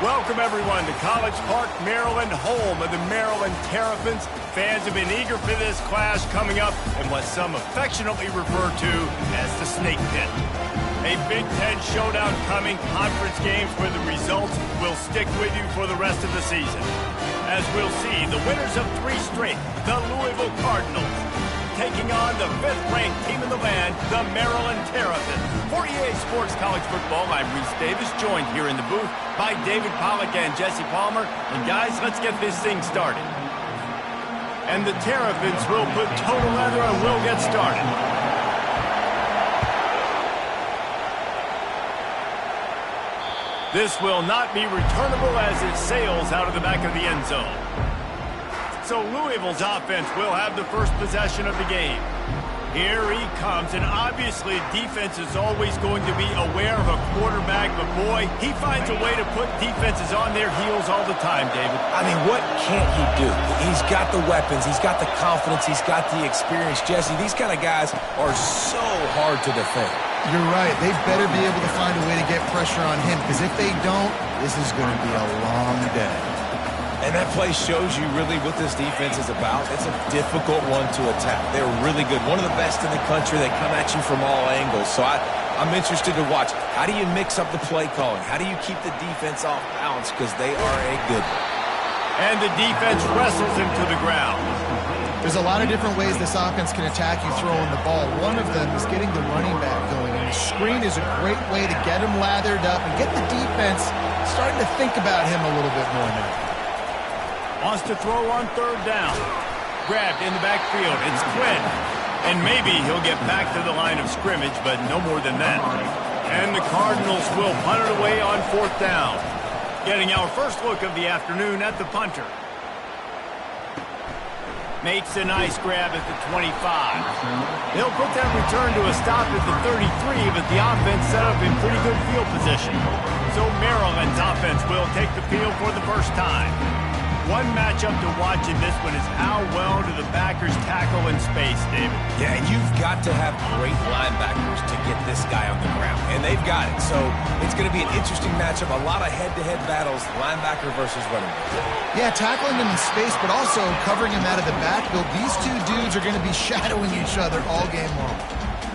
Welcome, everyone, to College Park, Maryland, home of the Maryland Terrapins. Fans have been eager for this clash coming up in what some affectionately refer to as the Snake Pit. A Big Ten showdown coming, conference games where the results will stick with you for the rest of the season. As we'll see, the winners of 3 straight, the Louisville Cardinals, taking on the 5th-ranked team in the land, the Maryland Terrapins. For EA Sports College Football, I'm Reese Davis, joined here in the booth by David Pollack and Jesse Palmer. And guys, let's get this thing started. And the Terrapins will put total leather and we'll get started. This will not be returnable as it sails out of the back of the end zone. So Louisville's offense will have the first possession of the game. Here he comes, and obviously defense is always going to be aware of a quarterback, but boy, he finds a way to put defenses on their heels all the time, David. I mean, what can't he do? He's got the weapons, he's got the confidence, he's got the experience. Jesse, these kind of guys are so hard to defend. You're right. They better be able to find a way to get pressure on him, because if they don't, this is going to be a long day. And that play shows you really what this defense is about. It's a difficult one to attack. They're really good. One of the best in the country. They come at you from all angles. So I'm interested to watch. How do you mix up the play calling? How do you keep the defense off balance? Because they are a good one. And the defense wrestles him to the ground. There's a lot of different ways this offense can attack you throwing the ball. One of them is getting the running back going. And the screen is a great way to get him lathered up and get the defense starting to think about him a little bit more now. Wants to throw on 3rd down. Grabbed in the backfield. It's Quinn. And maybe he'll get back to the line of scrimmage, but no more than that. And the Cardinals will punt it away on 4th down. Getting our first look of the afternoon at the punter. Makes a nice grab at the 25. He'll put that return to a stop at the 33, but the offense set up in pretty good field position. So Maryland's offense will take the field for the first time. One matchup to watch in this one is how well do the backers tackle in space, David. Yeah, you've got to have great linebackers to get this guy on the ground, and they've got it. So it's going to be an interesting matchup, a lot of head-to-head battles, linebacker versus running back. Yeah, tackling him in space, but also covering him out of the backfield. These two dudes are going to be shadowing each other all game long.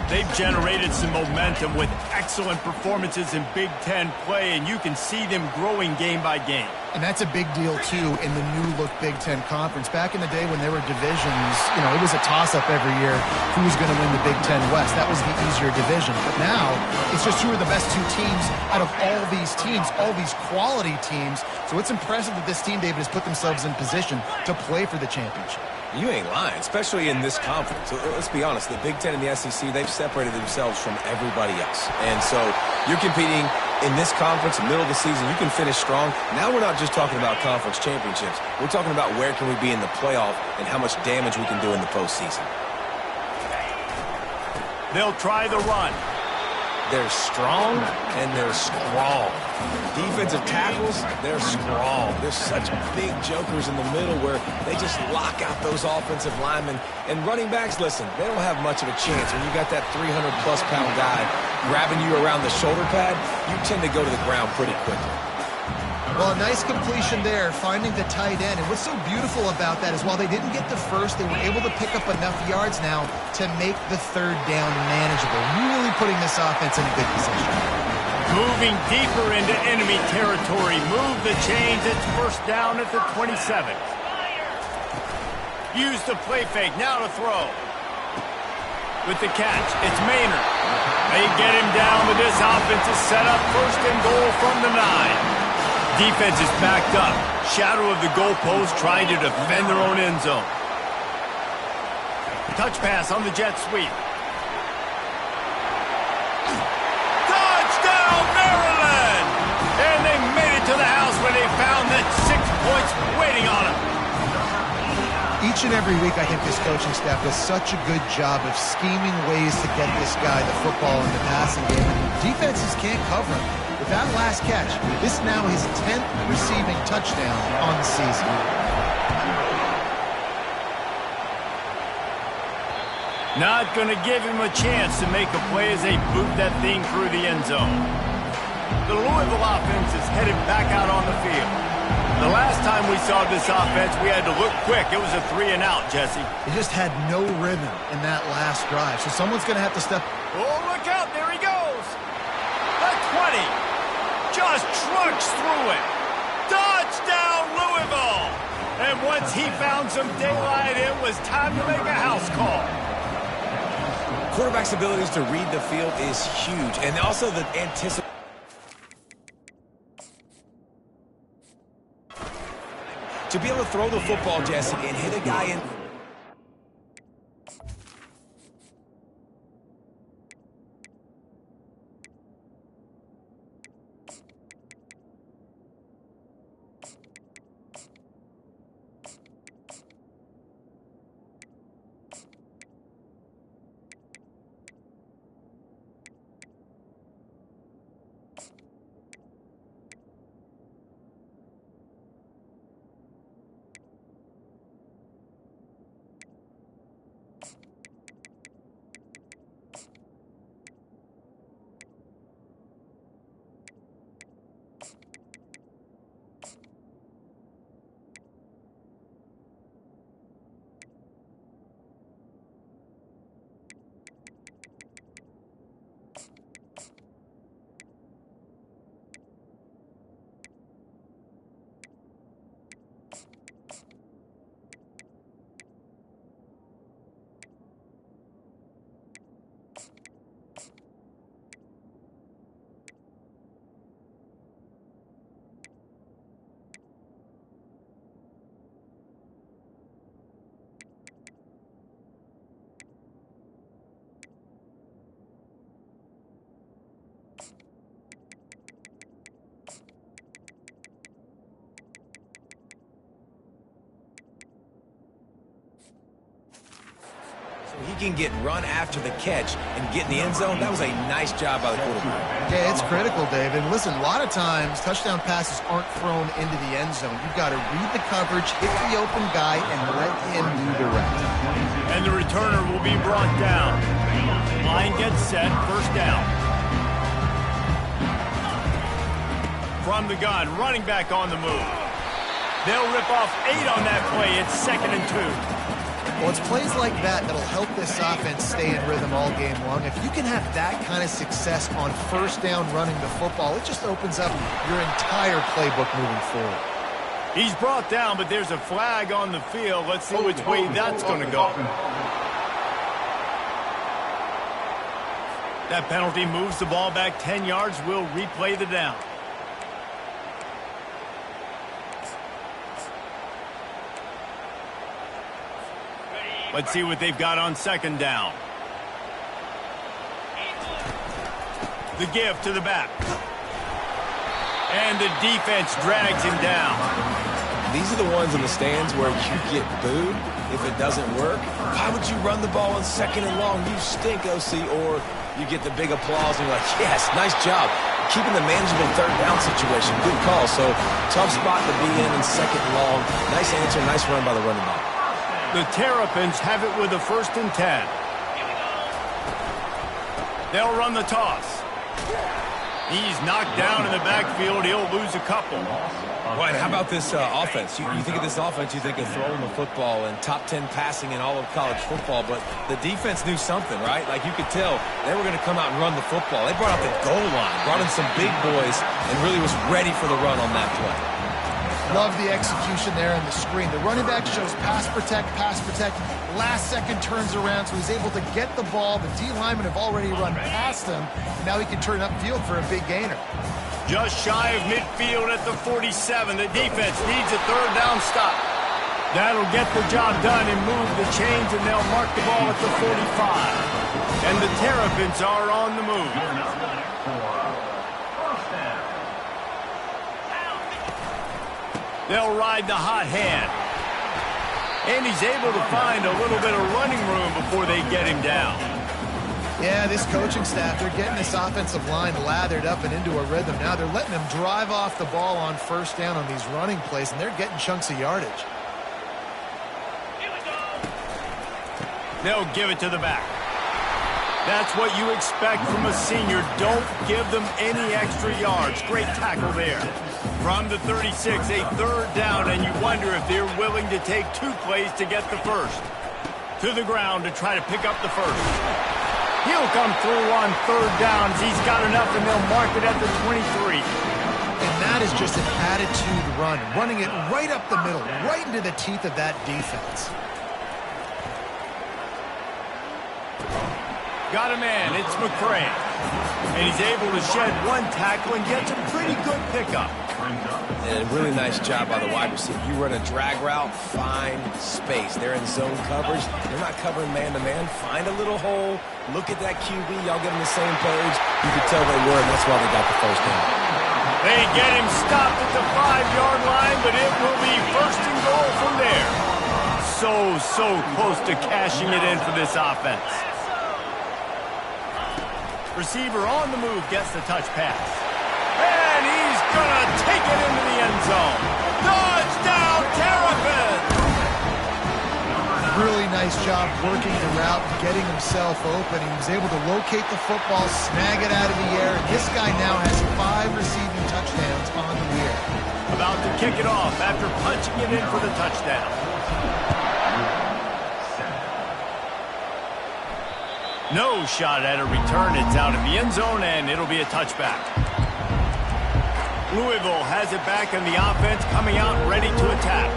They've generated some momentum with excellent performances in Big Ten play, and you can see them growing game by game. And that's a big deal, too, in the new-look Big Ten Conference. Back in the day when there were divisions, it was a toss-up every year who was going to win the Big Ten West. That was the easier division. But now, it's just who are the best 2 teams out of all these teams, all these quality teams. So it's impressive that this team, David, has put themselves in position to play for the championship. You ain't lying, especially in this conference. Let's be honest, the Big Ten and the SEC, they've separated themselves from everybody else. And so you're competing in this conference, middle of the season, you can finish strong. Now we're not just talking about conference championships. We're talking about where can we be in the playoff and how much damage we can do in the postseason. They'll try the run. They're strong and they're strong. Defensive tackles, they're strong. They're such big jokers in the middle where they just lock out those offensive linemen. And running backs, listen, they don't have much of a chance. When you got that 300-plus pound guy grabbing you around the shoulder pad, you tend to go to the ground pretty quickly. Well, a nice completion there, finding the tight end. And what's so beautiful about that is while they didn't get the first, they were able to pick up enough yards now to make the 3rd down manageable. Really putting this offense in a good position. Moving deeper into enemy territory. Move the chains. It's 1st down at the 27th. Use the play fake. Now to throw. With the catch, it's Maynard. They get him down, but this offense is set up 1st and goal from the 9. Defense is backed up. Shadow of the goalpost trying to defend their own end zone. Touch pass on the jet sweep. Touchdown, Maryland! And they made it to the house where they found that 6 points waiting on them. Each and every week, I think this coaching staff does such a good job of scheming ways to get this guy the football in the passing game. Defenses can't cover him. With that last catch, this is now his 10th receiving touchdown on the season. Not going to give him a chance to make a play as they boot that thing through the end zone. The Louisville offense is headed back out on the field. The last time we saw this offense, we had to look quick. It was a 3-and-out, Jesse. They just had no rhythm in that last drive, so someone's going to have to step. Oh, look out. There he goes. The 20. Just trucks through it. Touchdown, Louisville. And once he found some daylight, it was time to make a house call. Quarterback's abilities to read the field is huge, and also the anticipation. To be able to throw the football, Jesse, and hit a guy in. He can get run after the catch and get in the end zone. That was a nice job by the quarterback. Yeah, it's critical, David. Listen, a lot of times touchdown passes aren't thrown into the end zone. You've got to read the coverage, hit the open guy, and let him do the rest. And the returner will be brought down. Line gets set, first down. From the gun, running back on the move. They'll rip off 8 on that play. It's 2nd and 2. Well, it's plays like that that'll help this offense stay in rhythm all game long. If you can have that kind of success on first down running the football, it just opens up your entire playbook moving forward. He's brought down, but there's a flag on the field. Let's see which way that's going to go. That penalty moves the ball back 10 yards. We'll replay the down. Let's see what they've got on 2nd down. The give to the back. And the defense drags him down. These are the ones in the stands where you get booed if it doesn't work. Why would you run the ball on 2nd and long? You stink, OC. Or you get the big applause and you're like, yes, nice job. Keeping the manageable 3rd down situation. Good call. So tough spot to be in 2nd and long. Nice answer, nice run by the running back. The Terrapins have it with a 1st and 10. They'll run the toss. He's knocked down in the backfield. He'll lose a couple. Well, how about this offense? You think of this offense, you think of throwing the football and top 10 passing in all of college football, but the defense knew something, right? Like you could tell they were going to come out and run the football. They brought out the goal line, brought in some big boys, and really was ready for the run on that play. Love the execution there on the screen. The running back shows pass protect, last second turns around, so he's able to get the ball. The D linemen have already run past him. Now he can turn upfield for a big gainer. Just shy of midfield at the 47. The defense needs a 3rd down stop. That'll get the job done and move the chains, and they'll mark the ball at the 45. And the Terrapins are on the move. They'll ride the hot hand. And he's able to find a little bit of running room before they get him down. Yeah, this coaching staff, they're getting this offensive line lathered up and into a rhythm. Now they're letting them drive off the ball on 1st down on these running plays, and they're getting chunks of yardage. They'll give it to the back. That's what you expect from a senior. Don't give them any extra yards. Great tackle there. From the 36, a third down, and you wonder if they're willing to take 2 plays to get the first. To the ground to try to pick up the first. He'll come through on third downs. He's got enough, and they'll mark it at the 23. And that is just an attitude run, running it right up the middle, right into the teeth of that defense. Got a man, it's McCray. And he's able to shed 1 tackle and gets a pretty good pickup. And a really nice job by the wide receiver. You run a drag route, find space. They're in zone coverage. They're not covering man-to-man. Find a little hole. Look at that QB. Y'all get on the same page. You could tell they were, and that's why they got the first down. They get him stopped at the 5-yard line, but it will be first and goal from there. So close to cashing it in for this offense. Receiver on the move gets the touch pass. And he's going to take it into the end zone. Touchdown, Terrapins! Really nice job working the route, getting himself open. He was able to locate the football, snag it out of the air. And this guy now has 5 receiving touchdowns on the year. About to kick it off after punching it in for the touchdown. No shot at a return. It's out of the end zone, and it'll be a touchback. Louisville has it back in the offense, coming out ready to attack.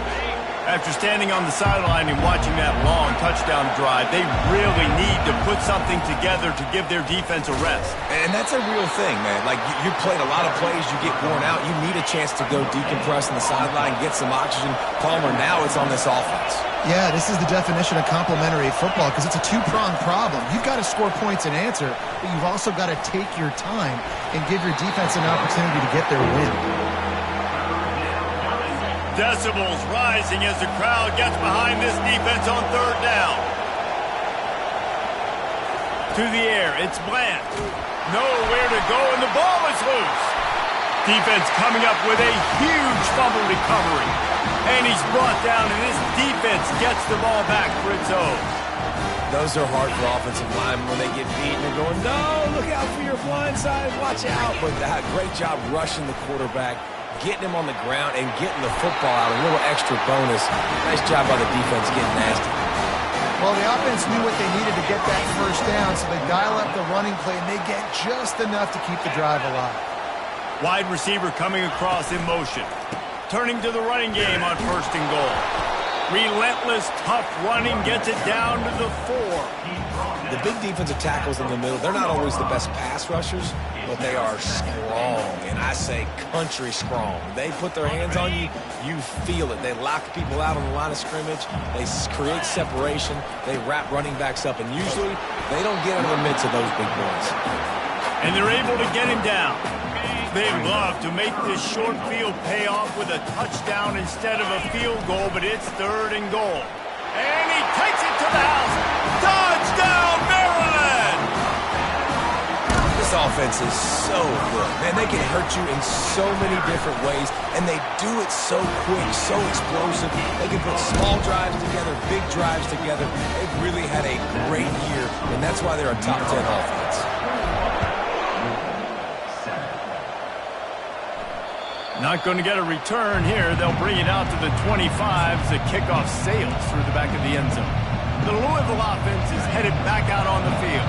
After standing on the sideline and watching that long touchdown drive, they really need to put something together to give their defense a rest. And that's a real thing, man. Like, you played a lot of plays, you get worn out. You need a chance to go decompress on the sideline, get some oxygen. Palmer, now it's on this offense. Yeah, this is the definition of complementary football because it's a 2-pronged problem. You've got to score points and answer, but you've also got to take your time and give your defense an opportunity to get their win. Decibels rising as the crowd gets behind this defense on third down. To the air, it's Bland. Nowhere to go, and the ball is loose. Defense coming up with a huge fumble recovery. And he's brought down, and this defense gets the ball back for its own. Those are hard for offensive linemen when they get beat. You're going, no, look out for your blind side, watch out. But great job rushing the quarterback, getting him on the ground, and getting the football out. A little extra bonus. Nice job by the defense getting nasty. Well, the offense knew what they needed to get that first down, so they dial up the running play, and they get just enough to keep the drive alive. Wide receiver coming across in motion. Turning to the running game on first and goal. Relentless, tough running gets it down to the 4. The big defensive tackles in the middle, they're not always the best pass rushers, but they are strong, and I say country strong. They put their hands on you, you feel it. They lock people out on the line of scrimmage. They create separation. They wrap running backs up, and usually they don't get in the midst of those big boys. And they're able to get him down. They'd love to make this short field pay off with a touchdown instead of a field goal, but it's third and goal. And he takes it to the house. Touchdown, Maryland! This offense is so good. Man, they can hurt you in so many different ways, and they do it so quick, so explosive. They can put small drives together, big drives together. They've really had a great year, and that's why they're a top 10 offense. Not going to get a return here. They'll bring it out to the 25 as the kickoff sails through the back of the end zone. The Louisville offense is headed back out on the field.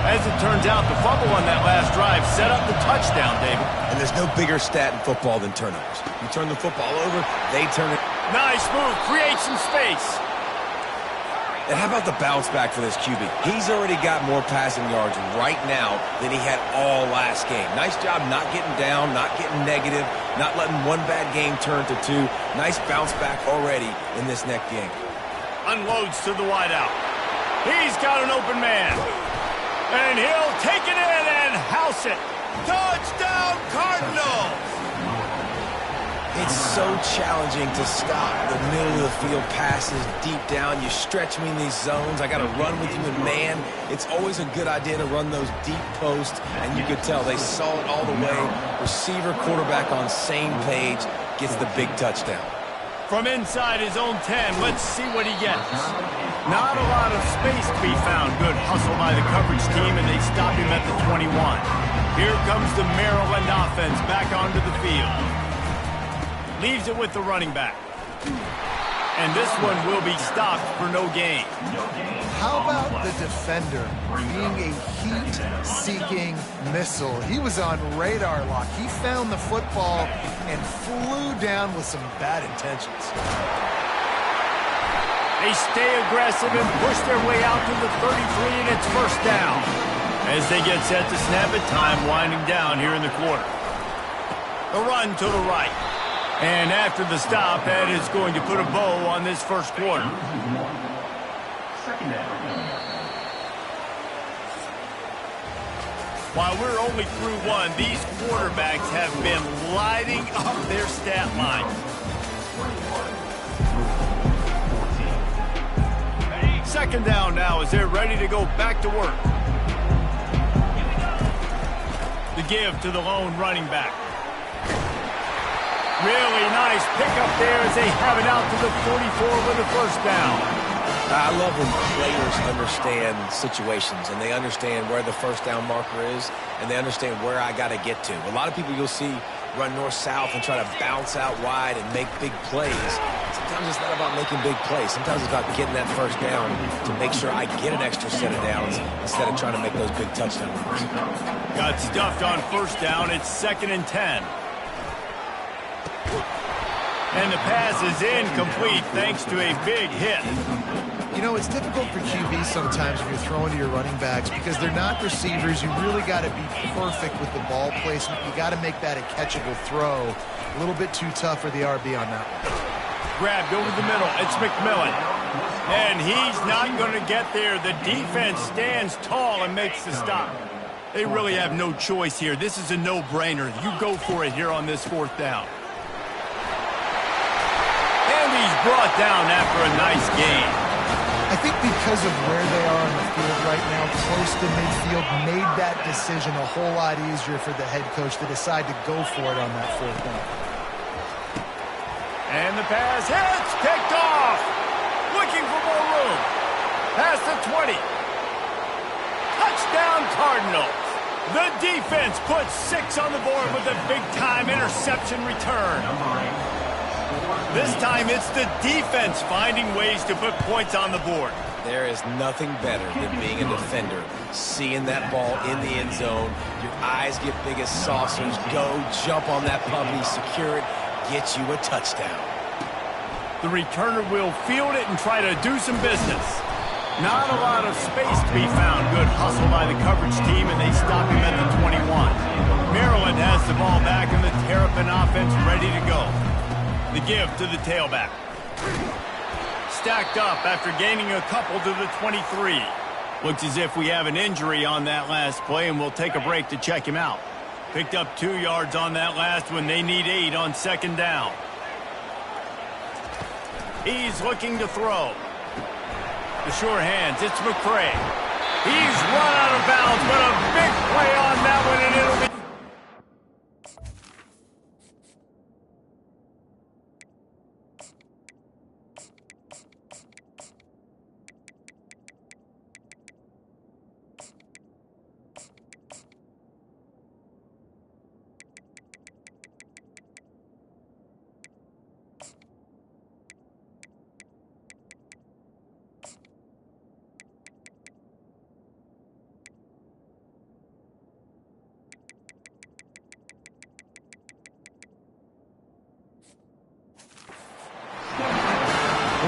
As it turns out, the fumble on that last drive set up the touchdown, David. And there's no bigger stat in football than turnovers. You turn the football over, they turn it. Nice move. Create some space. And how about the bounce back for this QB? He's already got more passing yards right now than he had all last game. Nice job not getting down, not getting negative, not letting one bad game turn to 2. Nice bounce back already in this next game. Unloads to the wideout. He's got an open man. And he'll take it in and house it. Touchdown, Cardinals! It's so challenging to stop the middle of the field passes deep down. You stretch me in these zones. I got to run with you in man. It's always a good idea to run those deep posts, and you could tell they saw it all the way. Receiver, quarterback on same page, gets the big touchdown. From inside his own 10, let's see what he gets. Not a lot of space to be found. Good hustle by the coverage team, and they stop him at the 21. Here comes the Maryland offense back onto the field. Leaves it with the running back. And this one will be stopped for no gain. How about the defender being a heat-seeking missile? He was on radar lock. He found the football and flew down with some bad intentions. They stay aggressive and push their way out to the 33, and it's first down. As they get set to snap it, time winding down here in the quarter. The run to the right. And after the stop, that is going to put a bow on this first quarter. While we're only through one, these quarterbacks have been lighting up their stat line. Second down now as they're ready to go back to work. The give to the lone running back. Really nice pickup there as they have it out to the 44 with a first down. I love when players understand situations and they understand where the first down marker is and they understand where I got to get to. A lot of people you'll see run north-south and try to bounce out wide and make big plays. Sometimes it's not about making big plays. Sometimes it's about getting that first down to make sure I get an extra set of downs instead of trying to make those big touchdown runs. Got stuffed on first down. It's 2nd and 10. And the pass is incomplete thanks to a big hit. You know, it's difficult for QBs sometimes when you're throwing to your running backs because they're not receivers. You really got to be perfect with the ball placement. You got to make that a catchable throw. A little bit too tough for the RB on that one. Grabbed over the middle. It's McMillan. And he's not going to get there. The defense stands tall and makes the stop. They really have no choice here. This is a no-brainer. You go for it here on this 4th down. And he's brought down after a nice gain. I think because of where they are on the field right now, close to midfield, made that decision a whole lot easier for the head coach to decide to go for it on that 4th down. And the pass hits, picked off. Looking for more room. Past the 20. Touchdown Cardinals. The defense puts 6 on the board with a big-time interception return. This time it's the defense finding ways to put points on the board. There is nothing better than being a defender, seeing that ball in the end zone. Your eyes get big as saucers. Go, jump on that puppy, secure it, get you a touchdown. The returner will field it and try to do some business. Not a lot of space to be found. Good hustle by the coverage team, and they stop him at the 21. Maryland has the ball back, and the Terrapin offense ready to go. The give to the tailback. Stacked up after gaining a couple to the 23. Looks as if we have an injury on that last play, and we'll take a break to check him out. Picked up 2 yards on that last one. They need 8 on 2nd down. He's looking to throw. The sure hands, it's McCray. He's run out of bounds, but a big play on that one, and it'll be...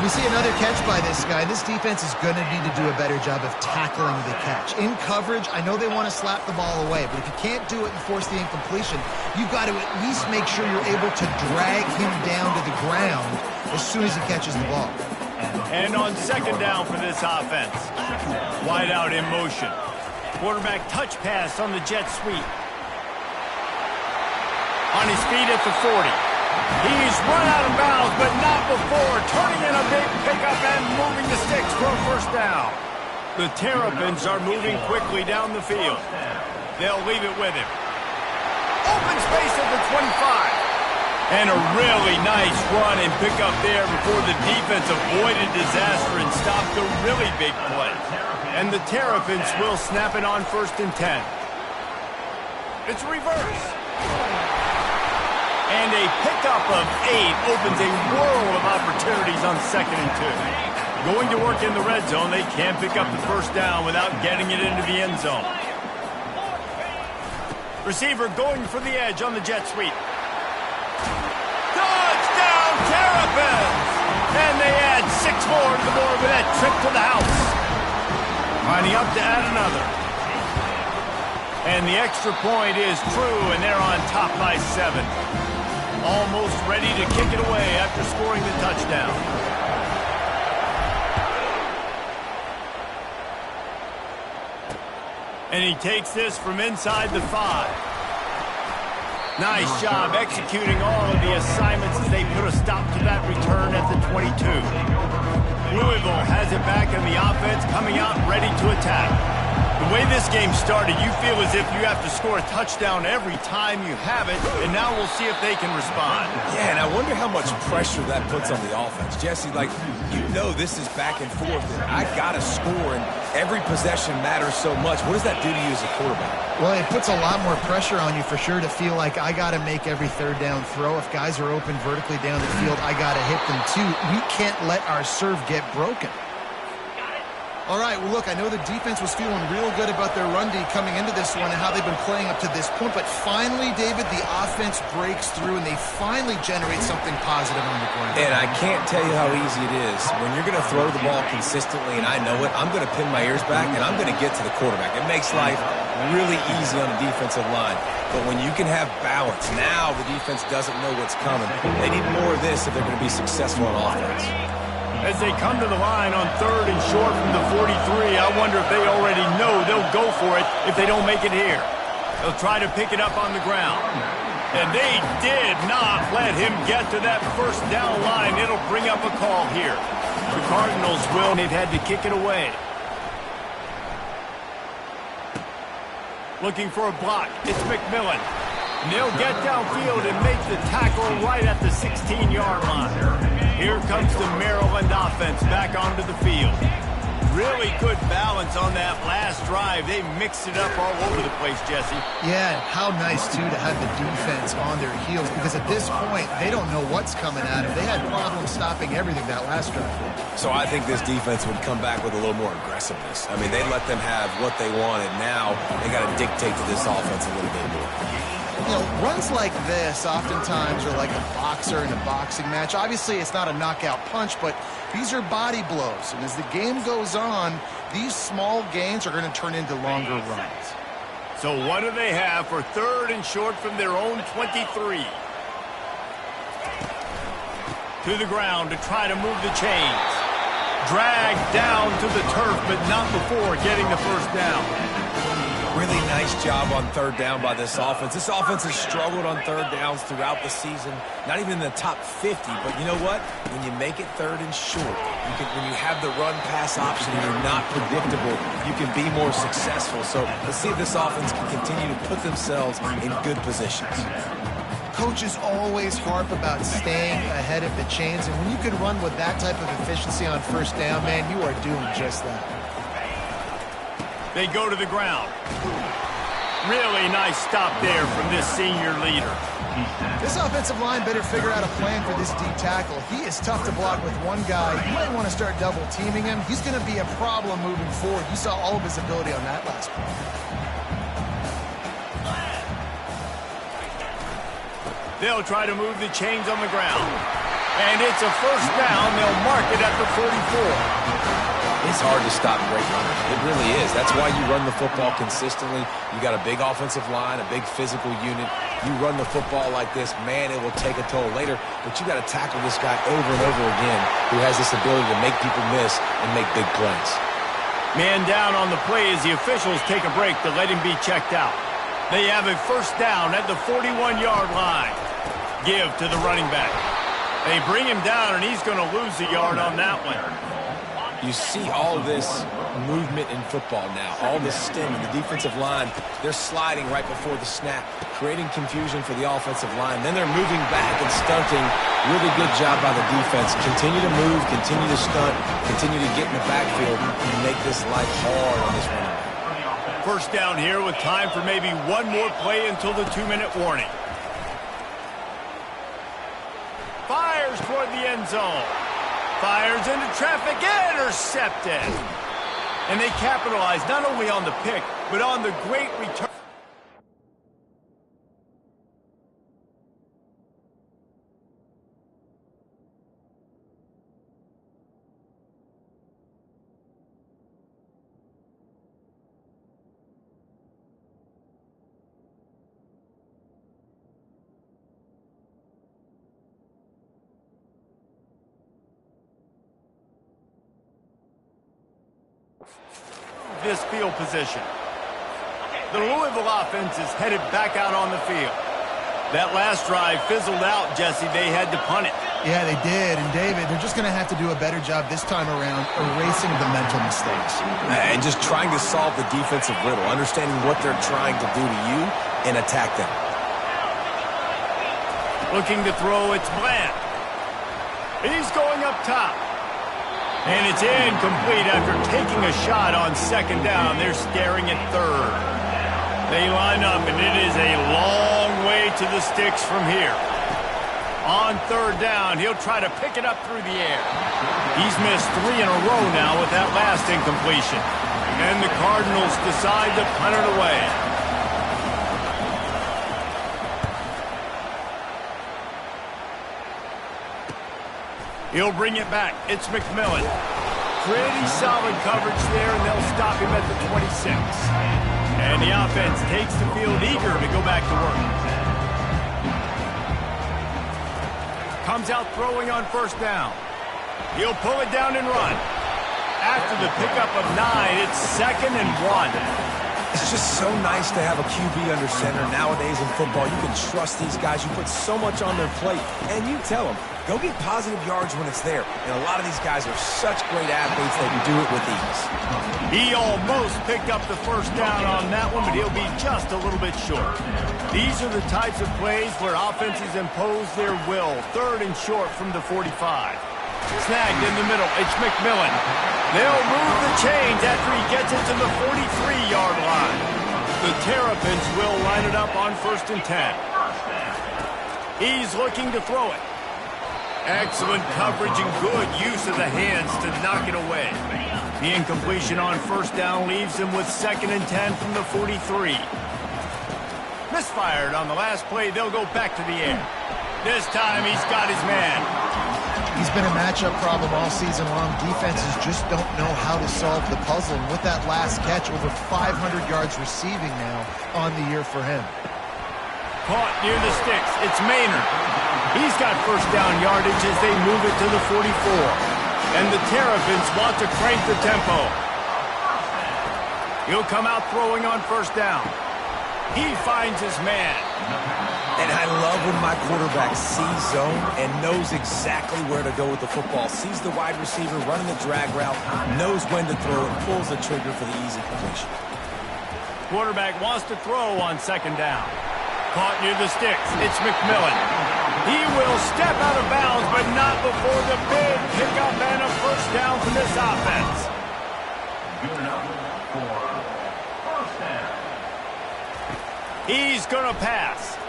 We see another catch by this guy. This defense is going to need to do a better job of tackling the catch. In coverage, I know they want to slap the ball away, but if you can't do it and force the incompletion, you've got to at least make sure you're able to drag him down to the ground as soon as he catches the ball. And on 2nd down for this offense. Wide out in motion. Quarterback touch pass on the jet sweep. On his feet at the 40. He's run out of bounds, but not before. Turning in a big pickup and moving the sticks for a first down. The Terrapins are moving quickly down the field. They'll leave it with him. Open space at the 25. And a really nice run and pick up there before the defense avoided disaster and stopped a really big play. And the Terrapins will snap it on 1st and 10. It's reverse. And a pickup of 8 opens a world of opportunities on 2nd and 2. Going to work in the red zone, they can pick up the 1st down without getting it into the end zone. Receiver going for the edge on the jet sweep. Touchdown, Terrapins! And they add 6 more to the board with that trip to the house. Lining up to add another. And the extra point is true, and they're on top by 7. Almost ready to kick it away after scoring the touchdown. And he takes this from inside the 5. Nice job executing all of the assignments as they put a stop to that return at the 22. Louisville has it back in the offense, coming out ready to attack. The way this game started, you feel as if you have to score a touchdown every time you have it, and now we'll see if they can respond. Yeah, and I wonder how much pressure that puts on the offense. Jesse, like, you know this is back and forth, and I got to score, and every possession matters so much. What does that do to you as a quarterback? Well, it puts a lot more pressure on you for sure to feel like I got to make every 3rd down throw. If guys are open vertically down the field, I got to hit them too. We can't let our serve get broken. All right, well, look, I know the defense was feeling real good about their run D coming into this one and how they've been playing up to this point, but finally, David, the offense breaks through and they finally generate something positive on the ground. And I can't tell you how easy it is. When you're going to throw the ball consistently, and I know it, I'm going to pin my ears back and I'm going to get to the quarterback. It makes life really easy on the defensive line. But when you can have balance, now the defense doesn't know what's coming. They need more of this if they're going to be successful on offense. As they come to the line on 3rd and short from the 43, I wonder if they already know they'll go for it if they don't make it here. They'll try to pick it up on the ground. And they did not let him get to that 1st down line. It'll bring up a call here. The Cardinals will. They've had to kick it away. Looking for a block. It's McMillan. And they'll get downfield and make the tackle right at the 16-yard line. Here comes the Maryland offense back onto the field. Really good balance on that last drive. They mixed it up all over the place, Jesse. Yeah, how nice, too, to have the defense on their heels because at this point, they don't know what's coming at them. They had problems stopping everything that last drive. So I think this defense would come back with a little more aggressiveness. I mean, they let them have what they wanted. Now they got to dictate to this offense a little bit more. You know, runs like this oftentimes are like a boxer in a boxing match. Obviously, it's not a knockout punch, but these are body blows. And as the game goes on, these small gains are going to turn into longer runs. So what do they have for 3rd and short from their own 23? To the ground to try to move the chains. Dragged down to the turf, but not before getting the 1st down. Really nice job on 3rd down by this offense. This offense has struggled on 3rd downs throughout the season. Not even in the top 50, but you know what? When you make it 3rd and short, when you have the run-pass option and you're not predictable, you can be more successful. So let's see if this offense can continue to put themselves in good positions. Coaches always harp about staying ahead of the chains, and when you can run with that type of efficiency on 1st down, man, you are doing just that. They go to the ground. Really nice stop there from this senior leader. This offensive line better figure out a plan for this D tackle. He is tough to block with one guy. You might want to start double teaming him. He's going to be a problem moving forward. You saw all of his ability on that last play. They'll try to move the chains on the ground. And it's a 1st down. They'll mark it at the 44. It's hard to stop great runners. It really is. That's why you run the football consistently. You got a big offensive line, a big physical unit. You run the football like this, man, it will take a toll later. But you got to tackle this guy over and over again who has this ability to make people miss and make big plays. Man down on the play as the officials take a break to let him be checked out. They have a 1st down at the 41-yard line. Give to the running back. They bring him down, and he's going to lose a yard on that one. You see all this movement in football now, all this stemming. The defensive line, they're sliding right before the snap, creating confusion for the offensive line. Then they're moving back and stunting. Really good job by the defense. Continue to move, continue to stunt, continue to get in the backfield and make this life hard on this running back. First down here with time for maybe one more play until the 2-minute warning. Fires toward the end zone. Fires into traffic, intercepted. And they capitalize not only on the pick, but on the great return. This field position. The Louisville offense is headed back out on the field. That last drive fizzled out, Jesse. They had to punt it. Yeah, they did. And, David, they're just going to have to do a better job this time around erasing the mental mistakes. And just trying to solve the defensive riddle, understanding what they're trying to do to you and attack them. Looking to throw, it's Bland. He's going up top. And it's incomplete after taking a shot on second down. They're staring at third. They line up, and it is a long way to the sticks from here. On third down, he'll try to pick it up through the air. He's missed 3 in a row now with that last incompletion. And the Cardinals decide to punt it away. He'll bring it back. It's McMillan. Pretty solid coverage there, and they'll stop him at the 26. And the offense takes the field eager to go back to work. Comes out throwing on first down. He'll pull it down and run. After the pickup of 9, it's 2nd and 1. It's just so nice to have a QB under center. Nowadays in football, you can trust these guys. You put so much on their plate, and you tell them, go get positive yards when it's there. And a lot of these guys are such great athletes, they can do it with ease. He almost picked up the first down on that one, but he'll be just a little bit short. These are the types of plays where offenses impose their will. 3rd and short from the 45. Snagged in the middle. It's McMillan. They'll move the chains after he gets it to the 43-yard line. The Terrapins will line it up on 1st and 10. He's looking to throw it. Excellent coverage and good use of the hands to knock it away. The incompletion on first down leaves him with 2nd and 10 from the 43. Misfired on the last play. They'll go back to the air. This time he's got his man. He's been a matchup problem all season long. Defenses just don't know how to solve the puzzle. And with that last catch, over 500 yards receiving now on the year for him. Caught near the sticks. It's Maynard. He's got first down yardage as they move it to the 44. And the Terrapins want to crank the tempo. He'll come out throwing on first down. He finds his man. And I love when my quarterback sees zone and knows exactly where to go with the football. Sees the wide receiver running the drag route, knows when to throw, and pulls the trigger for the easy completion. Quarterback wants to throw on second down. Caught near the sticks. It's McMillan. He will step out of bounds, but not before the big pickup and a first down for this offense. Good enough for first down. He's going to pass.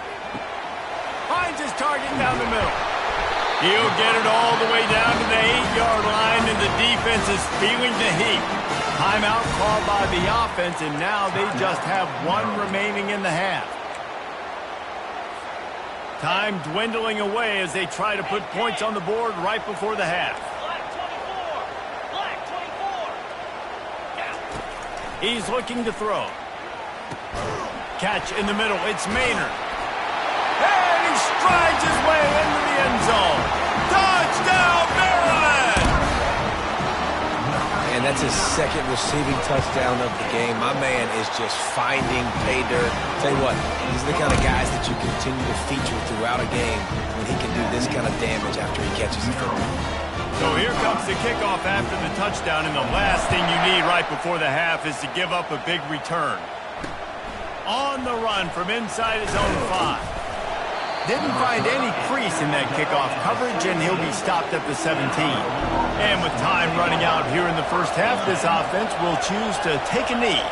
Finds his target down the middle. He'll get it all the way down to the 8-yard line, and the defense is feeling the heat. Timeout called by the offense, and now they just have 1 remaining in the half. Time dwindling away as they try to put points on the board right before the half. Black 24. He's looking to throw. Catch in the middle. It's Maynard. And he strides his way into the end zone. Touchdown, Maryland! And that's his 2nd receiving touchdown of the game. My man is just finding pay dirt. Tell you what, these are the kind of guys that you continue to feature throughout a game when he can do this kind of damage after he catches the football. So here comes the kickoff after the touchdown, and the last thing you need right before the half is to give up a big return. On the run from inside his own 5. Didn't find any crease in that kickoff coverage, and he'll be stopped at the 17. And with time running out here in the first half, this offense will choose to take a knee.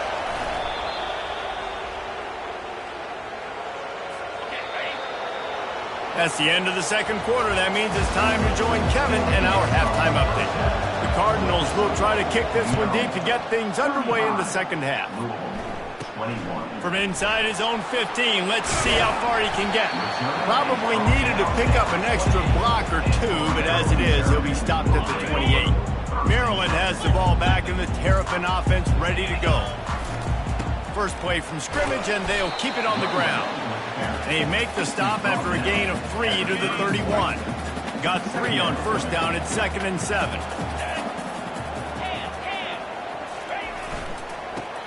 That's the end of the second quarter. That means it's time to join Kevin in our halftime update. The Cardinals will try to kick this one deep to get things underway in the second half. From inside his own 15, let's see how far he can get. Probably needed to pick up an extra block or two, but as it is, he'll be stopped at the 28. Maryland has the ball back and the Terrapin offense ready to go. First play from scrimmage, and they'll keep it on the ground. They make the stop after a gain of 3 to the 31. Got 3 on first down at 2nd and 7.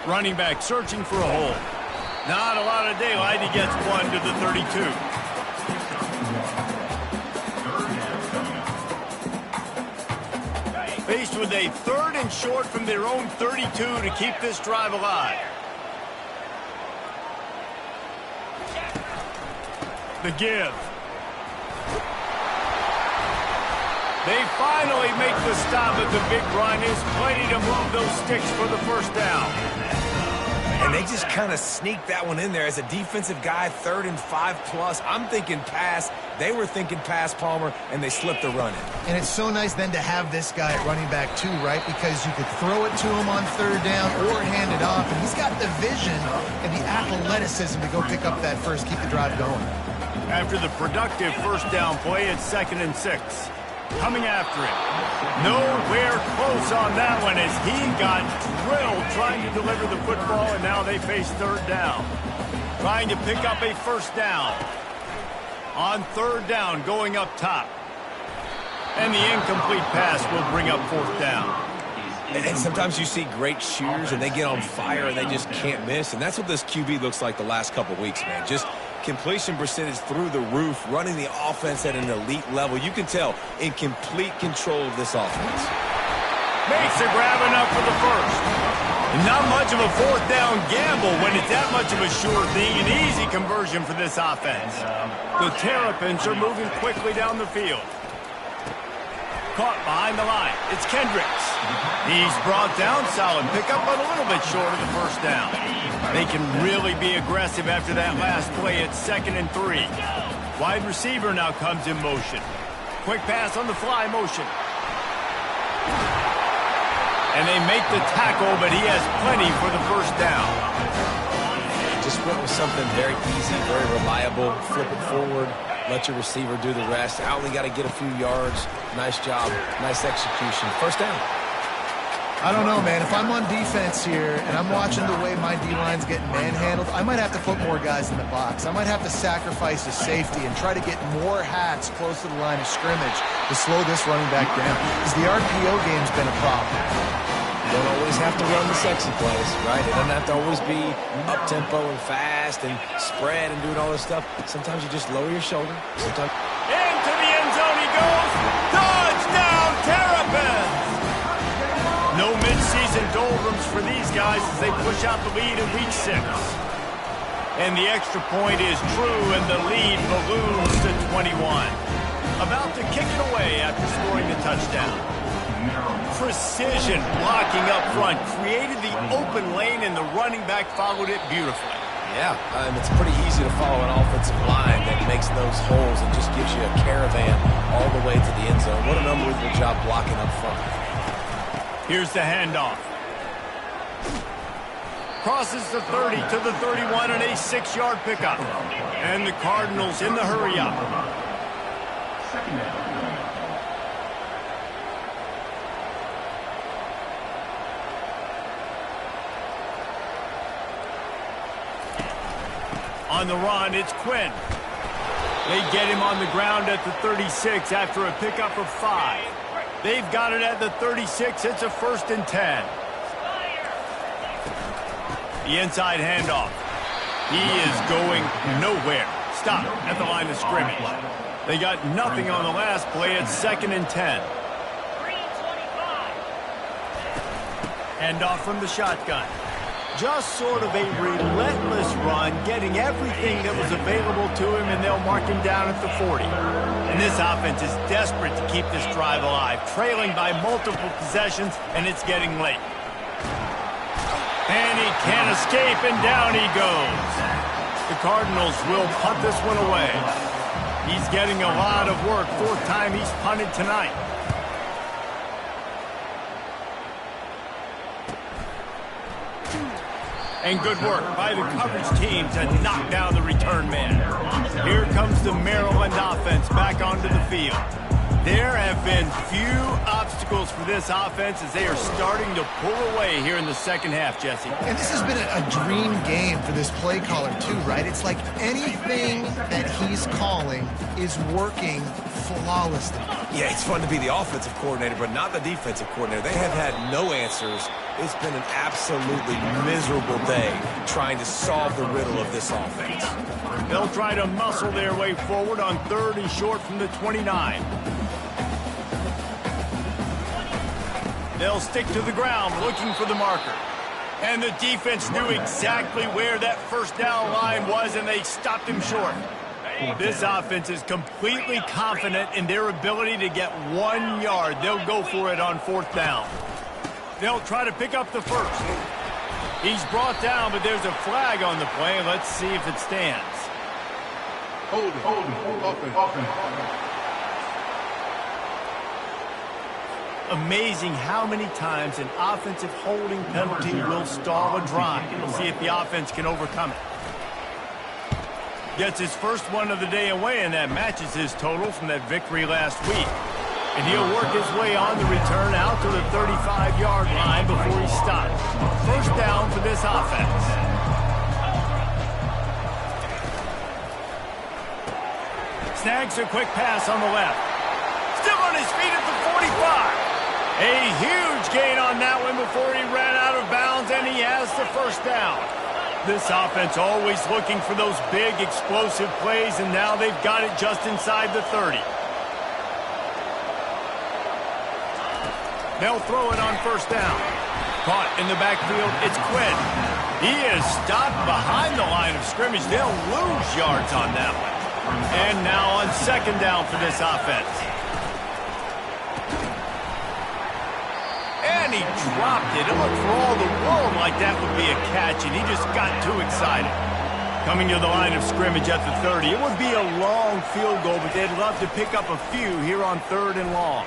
Running back searching for a hole. Not a lot of daylight. He gets 1 to the 32. Faced with a 3rd and short from their own 32 to keep this drive alive. The give. They finally make the stop, but the big run is plenty to move those sticks for the first down. And they just kind of sneaked that one in there as a defensive guy, 3rd and 5+. I'm thinking pass. They were thinking pass, Palmer, and they slipped the run in. And it's so nice then to have this guy at running back too, right? Because you could throw it to him on 3rd down or hand it off. And he's got the vision and the athleticism to go pick up that first, keep the drive going. After the productive first down play, it's 2nd and 6. Coming after it. Nowhere close on that one as he got drilled trying to deliver the football, and now they face 3rd down. Trying to pick up a first down. On 3rd down, going up top. And the incomplete pass will bring up 4th down. And sometimes you see great shooters, and they get on fire, and they just can't miss. And that's what this QB looks like the last couple weeks, man. Just completion percentage through the roof, running the offense at an elite level. You can tell in complete control of this offense. Makes a grab enough for the first. Not much of a 4th down gamble when it's that much of a sure thing. An easy conversion for this offense. The Terrapins are moving quickly down the field. Caught behind the line. It's Kendricks. He's brought down, solid pickup, but a little bit short of the first down. They can really be aggressive after that last play at 2nd and 3. Wide receiver now comes in motion. Quick pass on the fly motion. And they make the tackle, but he has plenty for the first down. Just went with something very easy, very reliable. Flip it forward. Let your receiver do the rest. I only got to get a few yards. Nice job. Nice execution. First down. I don't know, man. If I'm on defense here and I'm watching the way my D-line's getting manhandled, I might have to put more guys in the box. I might have to sacrifice a safety and try to get more hats close to the line of scrimmage to slow this running back down. Because the RPO game's been a problem. You don't always have to run the sexy plays, right? It doesn't have to always be up-tempo and fast and spread and doing all this stuff. Sometimes you just lower your shoulder. Sometimes. Into the end zone he goes. Touchdown, Terrapins! No mid-season doldrums for these guys as they push out the lead in week 6. And the extra point is true, and the lead balloons to 21. About to kick it away after scoring the touchdown. Precision blocking up front created the open lane, and the running back followed it beautifully. Yeah, it's pretty easy to follow an offensive line that makes those holes and just gives you a caravan all the way to the end zone. What an unbelievable job blocking up front. Here's the handoff. Crosses the 30 to the 31 and a 6-yard pickup. And the Cardinals in the hurry up. Second down. On the run, it's Quinn. They get him on the ground at the 36 after a pickup of 5. They've got it at the 36. It's a 1st and 10. The inside handoff. He is going nowhere. Stop at the line of scrimmage. They got nothing on the last play. It's 2nd and 10. Hand off from the shotgun. Just sort of a relentless run, getting everything that was available to him, and they'll mark him down at the 40. And this offense is desperate to keep this drive alive, trailing by multiple possessions, and it's getting late. And he can't escape, and down he goes. The Cardinals will punt this one away. He's getting a lot of work. Fourth time he's punted tonight. And good work by the coverage team to knock down the return man. Here comes the Maryland offense back onto the field. There have been few obstacles for this offense as they are starting to pull away here in the second half, Jesse. And this has been a dream game for this play caller too, right? It's like anything that he's calling is working flawlessly. Yeah, it's fun to be the offensive coordinator, but not the defensive coordinator. They have had no answers. It's been an absolutely miserable day trying to solve the riddle of this offense. They'll try to muscle their way forward on 3rd and short from the 29. They'll stick to the ground looking for the marker. And the defense knew exactly where that first down line was, and they stopped him short. This offense is completely confident in their ability to get 1 yard. They'll go for it on 4th down. They'll try to pick up the first. He's brought down, but there's a flag on the play. Let's see if it stands. Amazing how many times an offensive holding penalty will stall a drive. We'll see if the offense can overcome it. Gets his first one of the day away, and that matches his total from that victory last week. And he'll work his way on the return out to the 35-yard line before he stops. First down for this offense. Snags a quick pass on the left. Still on his feet at the 45. A huge gain on that one before he ran out of bounds, and he has the first down. This offense always looking for those big, explosive plays, and now they've got it just inside the 30. They'll throw it on first down. Caught in the backfield, it's Quinn. He is stopped behind the line of scrimmage. They'll lose yards on that one. And now on second down for this offense. And he dropped it. It looked for all the world like that would be a catch, and he just got too excited. Coming to the line of scrimmage at the 30. It would be a long field goal, but they'd love to pick up a few here on 3rd and long.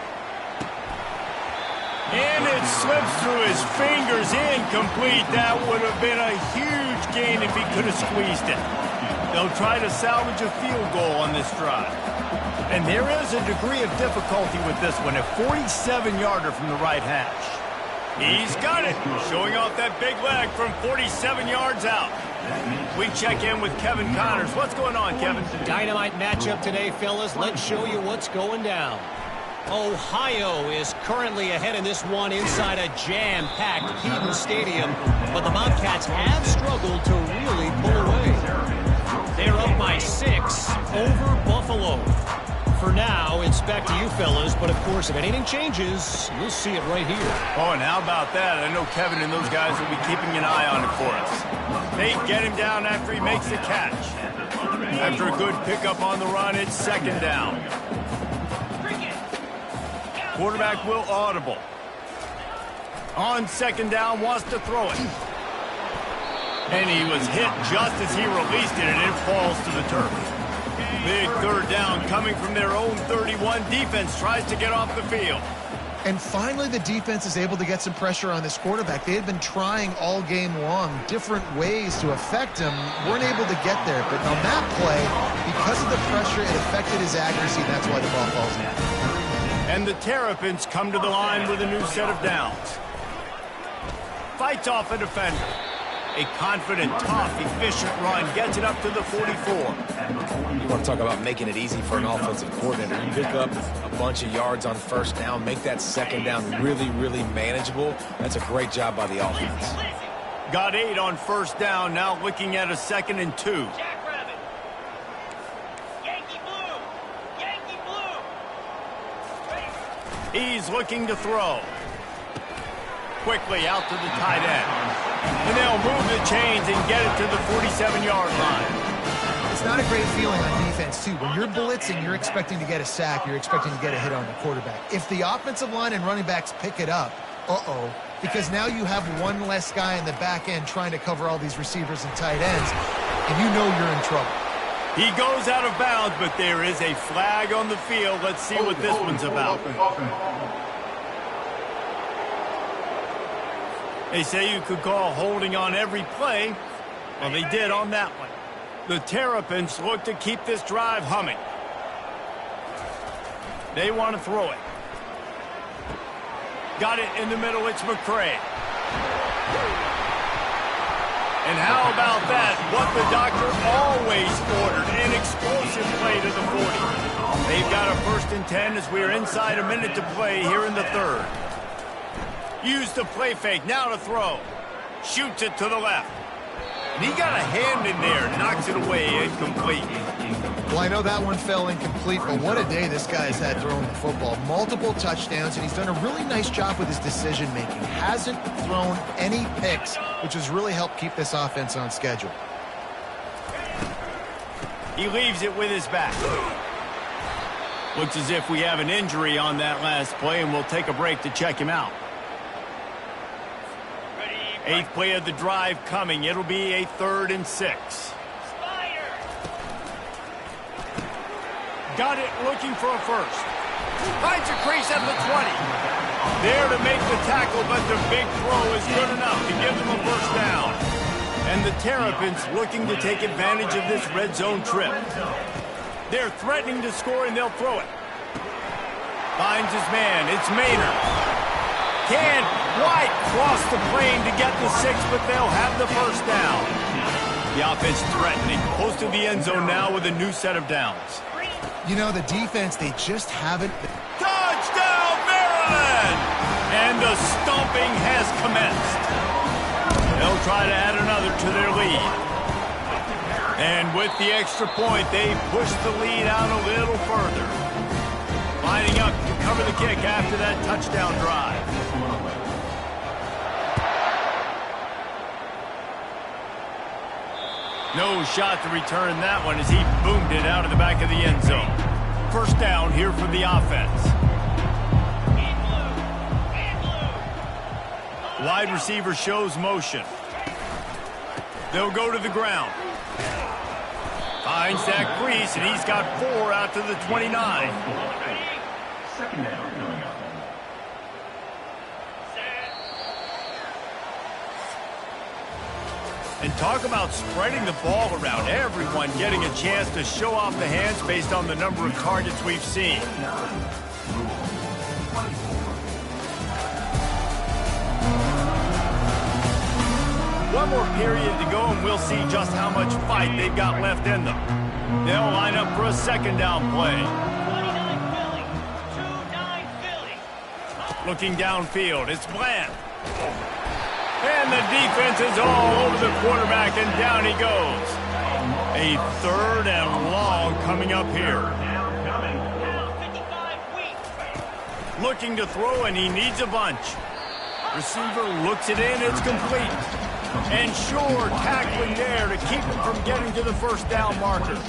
And it slips through his fingers, incomplete. That would have been a huge gain if he could have squeezed it. They'll try to salvage a field goal on this drive. And there is a degree of difficulty with this one, a 47-yarder from the right hash. He's got it, showing off that big leg from 47 yards out. We check in with Kevin Connors. What's going on, Kevin? Dynamite matchup today, fellas. Let's show you what's going down. Ohio is currently ahead in this one inside a jam-packed Keaton Stadium, but the Bobcats have struggled to really pull away. They're up by 6 over Buffalo. For now, it's back to you fellas, but of course, if anything changes, you'll see it right here. Oh, and how about that? I know Kevin and those guys will be keeping an eye on it for us. They get him down after he makes the catch. After a good pickup on the run, it's second down. Quarterback will audible. On second down, wants to throw it. And he was hit just as he released it, and it falls to the turf. Big third down coming from their own 31. Defense tries to get off the field. And finally, the defense is able to get some pressure on this quarterback. They had been trying all game long different ways to affect him. Weren't able to get there. But on that play, because of the pressure, it affected his accuracy. That's why the ball falls in. And the Terrapins come to the line with a new set of downs. Fights off a defender. A confident, tough, efficient run gets it up to the 44. You want to talk about making it easy for an offensive coordinator. You pick up a bunch of yards on first down, make that second down really, really manageable. That's a great job by the offense. Got 8 on first down, now looking at a 2nd and 2. He's looking to throw. quickly out to the tight end. And they'll move the chains and get it to the 47-yard line. It's not a great feeling on defense, too. When you're blitzing, you're expecting to get a sack. You're expecting to get a hit on the quarterback. If the offensive line and running backs pick it up, because now you have one less guy in the back end trying to cover all these receivers and tight ends, and you know you're in trouble. He goes out of bounds, but there is a flag on the field. Let's see what this one's about. They say you could call holding on every play. Well, they did on that one. The Terrapins look to keep this drive humming. They want to throw it. Got it in the middle. It's McCray. And how about that? What the doctor always ordered. An explosive play to the 40. They've got a 1st and 10 as we're inside a minute to play here in the 3rd. Use the play fake. Now to throw. Shoots it to the left. And he got a hand in there. Knocks it away. Incomplete. Well, I know that one fell incomplete, but what a day this guy's had throwing the football. Multiple touchdowns, and he's done a really nice job with his decision-making. Hasn't thrown any picks, which has really helped keep this offense on schedule. He leaves it with his back. Looks as if we have an injury on that last play, and we'll take a break to check him out. 8th play of the drive coming. It'll be a 3rd and 6. Got it, looking for a first. Finds a crease at the 20. There to make the tackle, but the big throw is good enough to give them a first down. And the Terrapins looking to take advantage of this red zone trip. They're threatening to score, and they'll throw it. Finds his man. It's Maynard. Can't quite cross the plane to get the 6, but they'll have the first down. The offense threatening. Close to the end zone now with a new set of downs. You know, the defense, they just haven't... Touchdown, Maryland! And the stomping has commenced. They'll try to add another to their lead. And with the extra point, they push the lead out a little further. Lining up to cover the kick after that touchdown drive. No shot to return that one as he boomed it out of the back of the end zone. First down here for the offense. Wide receiver shows motion. They'll go to the ground. Finds that crease, and he's got 4 out to the 29. 2nd down coming up. And talk about spreading the ball around. Everyone getting a chance to show off the hands based on the number of targets we've seen. One more period to go, and we'll see just how much fight they've got left in them. They'll line up for a 2nd down play. 29 Philly. Looking downfield, it's Bland. And the defense is all over the quarterback, and down he goes. A 3rd and long coming up here. Looking to throw, and he needs a bunch. Receiver looks it in, it's complete. And sure, tackling there to keep him from getting to the first down marker.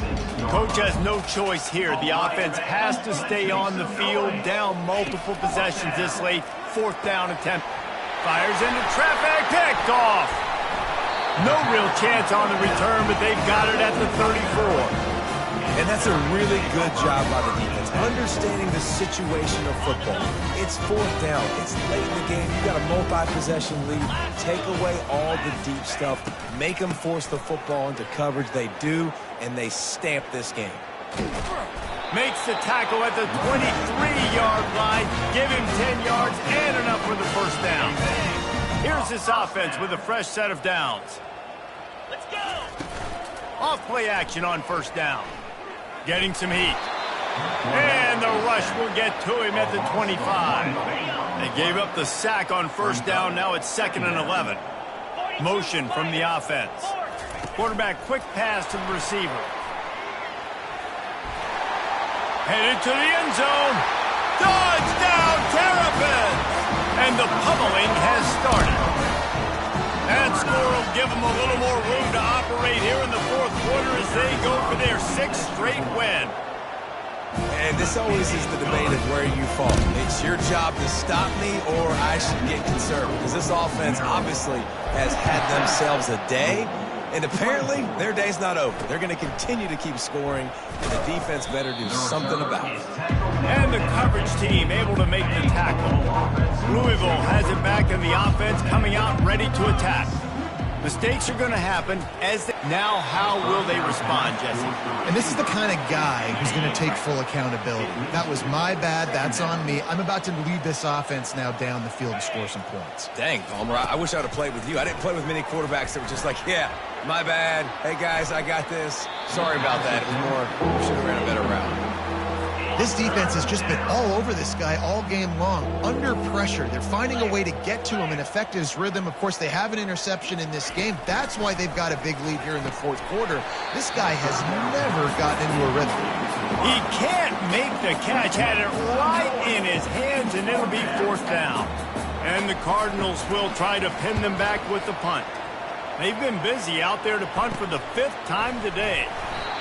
Coach has no choice here. The offense has to stay on the field, down multiple possessions this late. 4th down attempt. Fires into traffic, picked off. No real chance on the return, but they've got it at the 34. And that's a really good job by the defense, understanding the situation of football. It's 4th down. It's late in the game. You got a multi-possession lead. Take away all the deep stuff. Make them force the football into coverage. They do, and they stamp this game. Makes the tackle at the 23-yard line. Give him 10 yards and enough for the first down. Here's this offense with a fresh set of downs. Let's go! Off play action on first down. Getting some heat. And the rush will get to him at the 25. They gave up the sack on first down. Now it's 2nd and 11. Motion from the offense. Quarterback quick pass to the receiver. Headed to the end zone. Touchdown, Terrapins! And the pummeling has started. That score will give them a little more room to operate here in the fourth quarter as they go for their 6th straight win. And this always is the debate of where you fall. It's your job to stop me or I should get concerned. Because this offense obviously has had themselves a day. And apparently, their day's not over. They're going to continue to keep scoring. And the defense better do something about it. And the coverage team able to make the tackle. Louisville has it back in the offense, coming out ready to attack. Mistakes are going to happen as they... Now, how will they respond, Jesse? And this is the kind of guy who's going to take full accountability. That was my bad. That's on me. I'm about to lead this offense now down the field to score some points. Dang, Palmer, I wish I would have played with you. I didn't play with many quarterbacks that were just like, yeah, my bad. Hey, guys, I got this. Sorry about that. It was more, should have ran a better route. This defense has just been all over this guy all game long, under pressure. They're finding a way to get to him and affect his rhythm. Of course, they have an interception in this game. That's why they've got a big lead here in the fourth quarter. This guy has never gotten into a rhythm. He can't make the catch. Had it right in his hands, and it'll be fourth down. And the Cardinals will try to pin them back with the punt. They've been busy out there to punt for the 5th time today.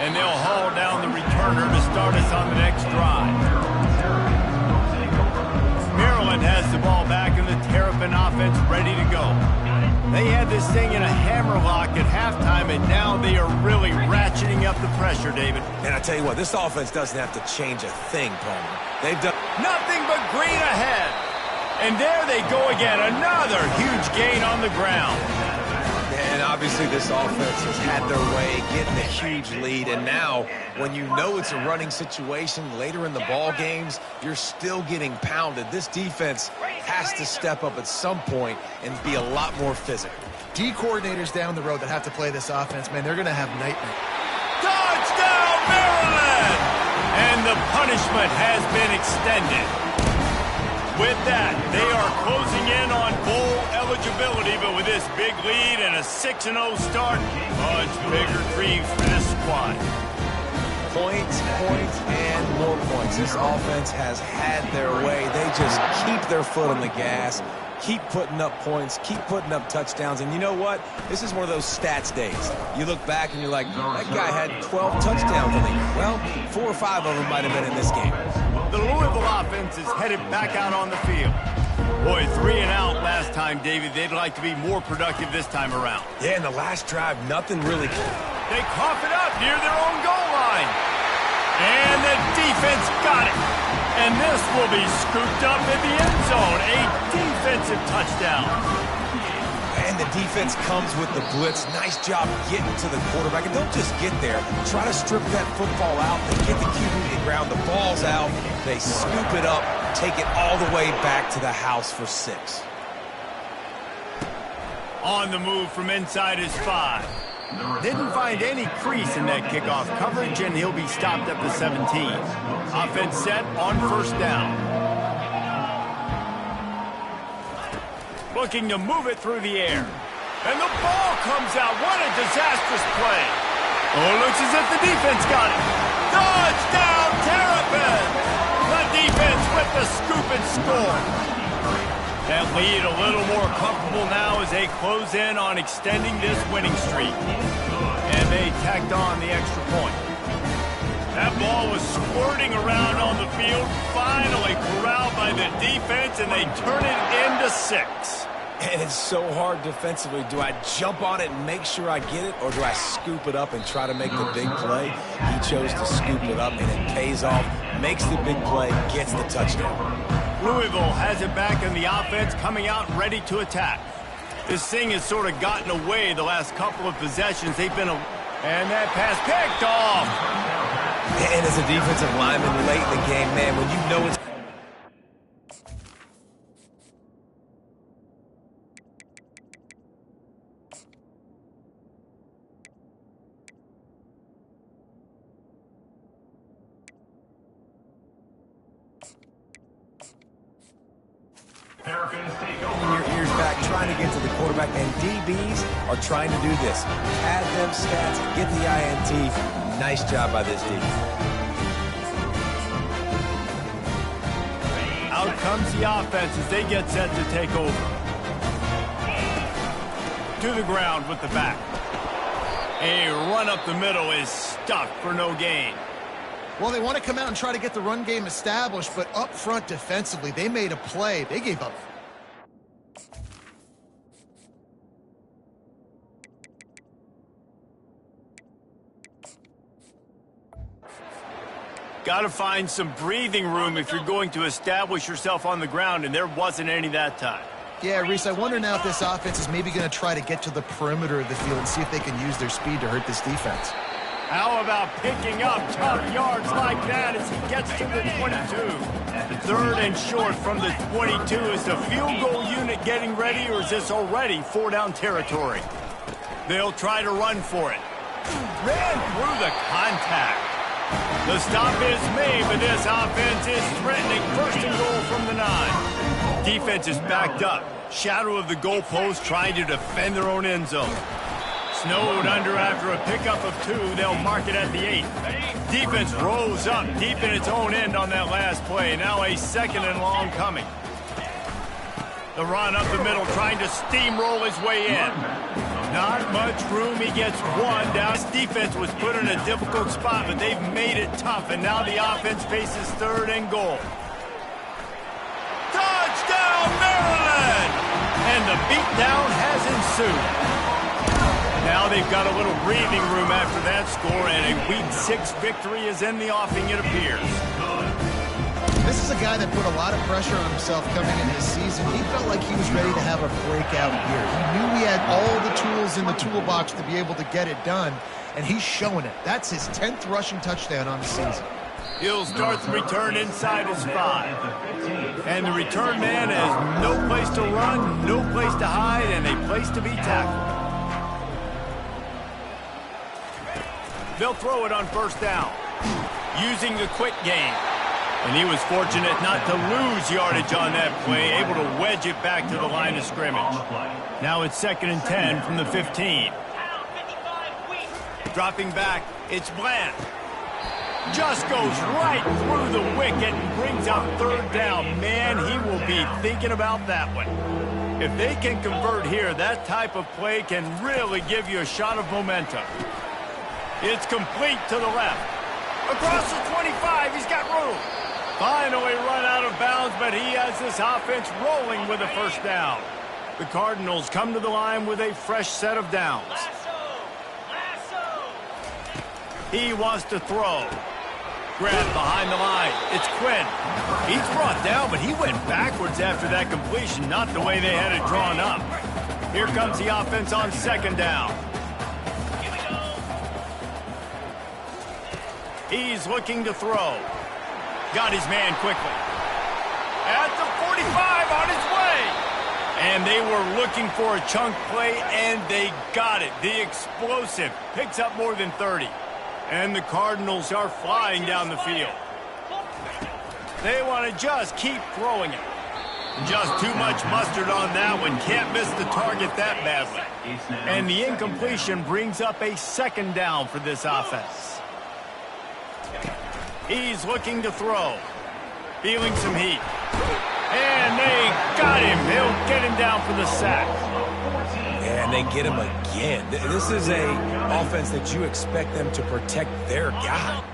And they'll haul down the returner to start us on the next drive. Maryland has the ball back in the Terrapin offense ready to go. They had this thing in a hammerlock at halftime, and now they are really ratcheting up the pressure, David. And I tell you what, this offense doesn't have to change a thing, Palmer. They've done nothing but green ahead. And there they go again, another huge gain on the ground. And obviously this offense has had their way, getting a huge lead. And now, when you know it's a running situation later in the ball games, you're still getting pounded. This defense has to step up at some point and be a lot more physical. D coordinators down the road that have to play this offense, man, they're going to have nightmares. Touchdown, Maryland! And the punishment has been extended. With that, they are closing in on bowl eligibility, but with this big lead and a 6-0 start, much bigger dreams for this squad. Points, and more points. This offense has had their way. They just keep their foot on the gas, keep putting up points, keep putting up touchdowns. And you know what? This is one of those stats days. You look back and you're like, that guy had 12 touchdowns in the game. Well, 4 or 5 of them might have been in this game. The Louisville offense is headed back out on the field. Boy, 3 and out last time, David. They'd like to be more productive this time around. Yeah, in the last drive, nothing really. They cough it up near their own goal line. And the defense got it. And this will be scooped up in the end zone. A defensive touchdown. And the defense comes with the blitz. Nice job getting to the quarterback. And don't just get there. Try to strip that football out. They get the QB to ground. The ball's out. They scoop it up, take it all the way back to the house for 6. On the move from inside his 5. Didn't find any crease in that kickoff coverage, and he'll be stopped at the 17. Offense set on first down. Looking to move it through the air. And the ball comes out. What a disastrous play. Oh, looks as if the defense got it. Touchdown, Terrapin! The defense with the scoop and score. That lead a little more comfortable now as they close in on extending this winning streak. And they tacked on the extra point. That ball was squirting around on the field, finally corralled by the defense, and they turn it into 6. And it's so hard defensively. Do I jump on it and make sure I get it, or do I scoop it up and try to make the big play? He chose to scoop it up, and it pays off, makes the big play, gets the touchdown. Louisville has it back in the offense, coming out ready to attack. This thing has sort of gotten away the last couple of possessions. They've been and that pass picked off. And as a defensive lineman late in the game, man, when you know it's your ears back, trying to get to the quarterback, and DBs are trying to do this. Add them stats, get the INT. Nice job by this defense. Out comes the offense as they get set to take over. To the ground with the back. A run up the middle is stuffed for no gain. Well, they want to come out and try to get the run game established, but up front defensively, they made a play. They gave up. Got to find some breathing room if you're going to establish yourself on the ground, and there wasn't any that time. Yeah, Reese, I wonder now if this offense is maybe going to try to get to the perimeter of the field and see if they can use their speed to hurt this defense. How about picking up tough yards like that as he gets to the 22? Third and short from the 22. Is the field goal unit getting ready, or is this already four-down territory? They'll try to run for it. Ran through the contact. The stop is made, but this offense is threatening. First and goal from the 9. Defense is backed up. Shadow of the goalpost trying to defend their own end zone. Snowed under after a pickup of 2. They'll mark it at the 8. Defense rose up deep in its own end on that last play. Now a second and long coming. The run up the middle trying to steamroll his way in. Not much room. He gets one down. This defense was put in a difficult spot, but they've made it tough, and now the offense faces third and goal. Touchdown, Maryland! And the beatdown has ensued. Now they've got a little breathing room after that score, and a Week 6 victory is in the offing, it appears. This is a guy that put a lot of pressure on himself coming into this season. He felt like he was ready to have a breakout year. He knew he had all the tools in the toolbox to be able to get it done, and he's showing it. That's his 10th rushing touchdown on the season. He'll start the return inside his 5. And the return man has no place to run, no place to hide, and a place to be tackled. They'll throw it on first down, using the quick game. And he was fortunate not to lose yardage on that play, able to wedge it back to the line of scrimmage. Now it's 2nd and 10 from the 15. Dropping back, it's Bland. Just goes right through the wicket and brings up third down. Man, he will be thinking about that one. If they can convert here, that type of play can really give you a shot of momentum. It's complete to the left. Across the 25, he's got room. Finally run out of bounds, but he has this offense rolling with a first down. The Cardinals come to the line with a fresh set of downs. He wants to throw. Grabbed behind the line. It's Quinn. He's brought down, but he went backwards after that completion, not the way they had it drawn up. Here comes the offense on 2nd down. He's looking to throw. Got his man quickly. At the 45 on his way. And they were looking for a chunk play, and they got it. The explosive picks up more than 30. And the Cardinals are flying down the field. They want to just keep throwing it. Just too much mustard on that one. Can't miss the target that badly. And the incompletion brings up a 2nd down for this offense. He's looking to throw. Feeling some heat. And they got him. They'll get him down for the sack. And they get him again. This is a offense that you expect them to protect their guy.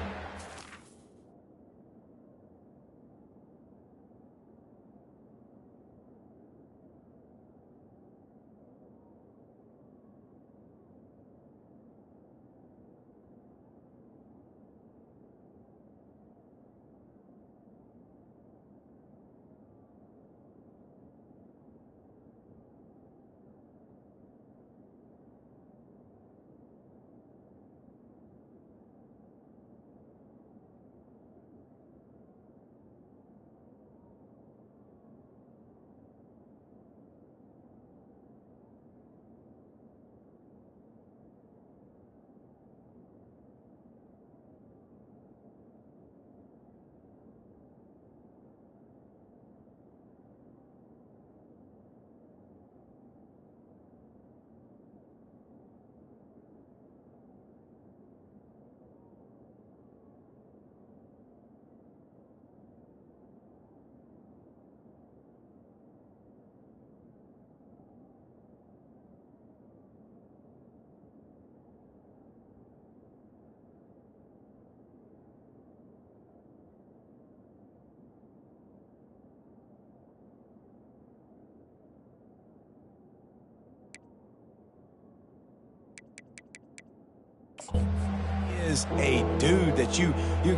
is a dude that you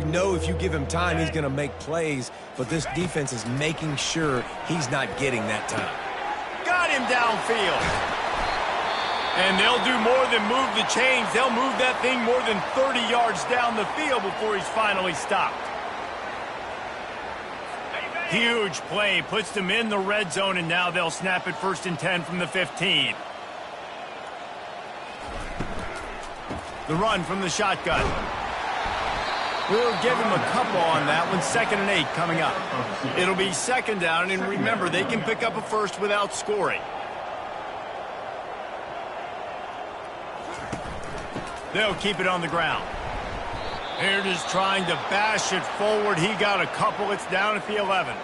know if you give him time, he's going to make plays, but this defense is making sure he's not getting that time. Got him downfield. And they'll do more than move the chains. They'll move that thing more than 30 yards down the field before he's finally stopped. Huge play, puts them in the red zone, and now they'll snap it 1st and 10 from the 15. The run from the shotgun. We'll give him a couple on that one. 2nd and 8 coming up. It'll be 2nd down, and remember, they can pick up a first without scoring. They'll keep it on the ground. They're just trying to bash it forward. He got a couple. It's down at the 11.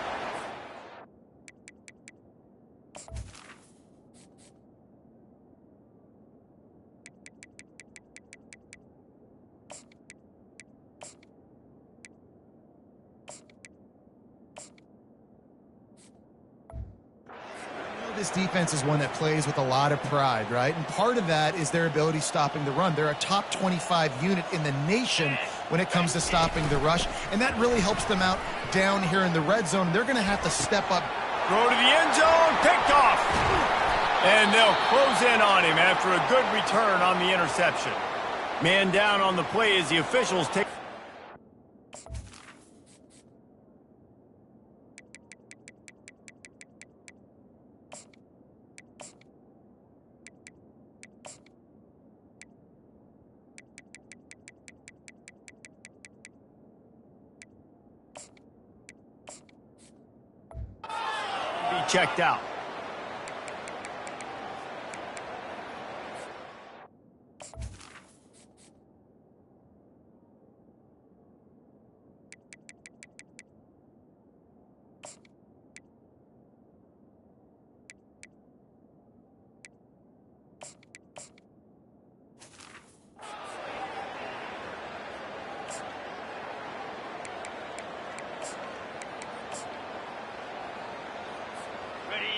This defense is one that plays with a lot of pride, right? And part of that is their ability stopping the run. They're a top 25 unit in the nation when it comes to stopping the rush, and that really helps them out down here in the red zone. They're going to have to step up. Throw to the end zone, picked off. And they'll close in on him after a good return on the interception. Man down on the play as the officials take. Checked out.